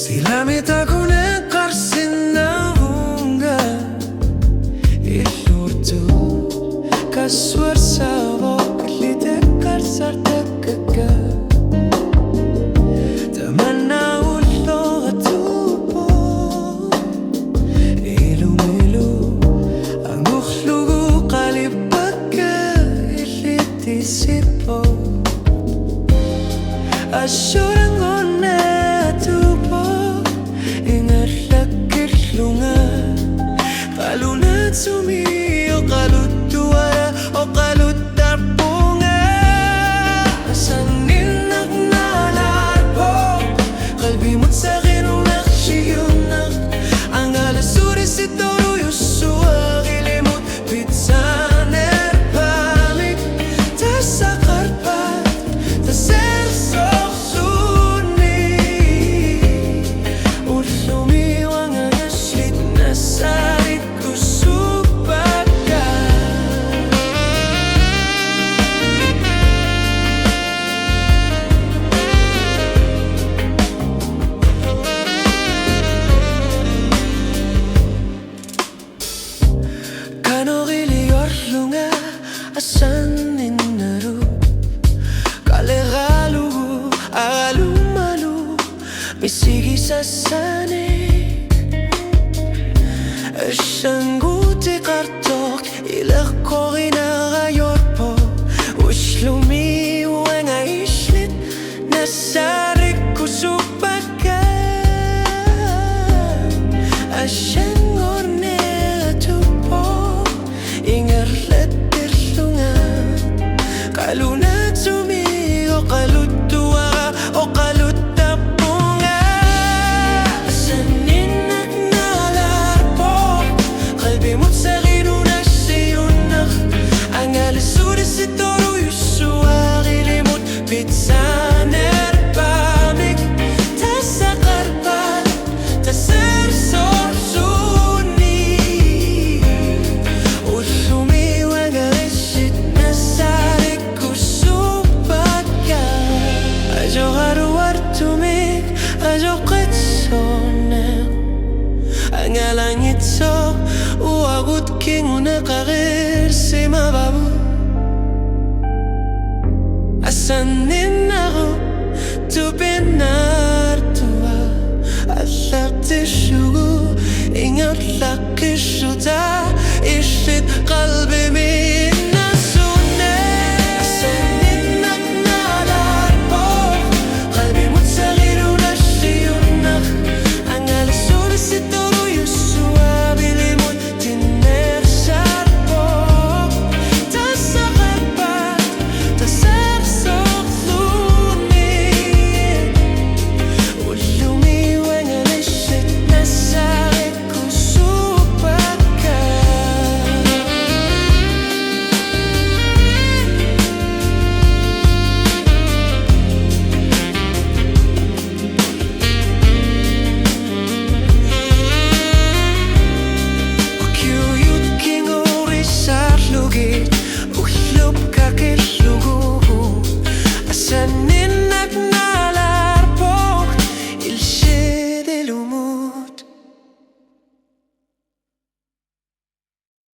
Silamita kunen karsinna hunga illurtu kaswar savo klite karsartakka tamanna ullo atupo ilu angukhlugu qalibaka illiti sipo assurangone سمي وقالوا الدوارة وقالوا الدربونة سنين نغنى العربو قلبي متساغن ونخشي ونغ عنقال السوري ستورو يسوا غيلي موت بيتسانر بامك تسا قربات تسير صخصوني ورسومي وانا يشريد نساري asan inaru kalegalu agalu malu misigi sasane الشنقوتي قرطوك إلى قوغينا غيوربو وشلومي وانا يشلت نسارك وسوبكا الشنقورني غتوبو إنغرلت قالوا ناتسومي وقالوا الدواء وقالوا التبونة سنينك نالا ربوك قلبي متساغين ونشي ونخ عنقال السوري ستورو يسوا غيلي موت بيتسانر بامك تسا قربان تسير صرصوني وشومي وقرشت نسارك ajo qetsone angalangitso uagut kinguna qagir sima babu asaninago tubinar tua allaqtishugu ingatlaqishuta ishit qalbi mi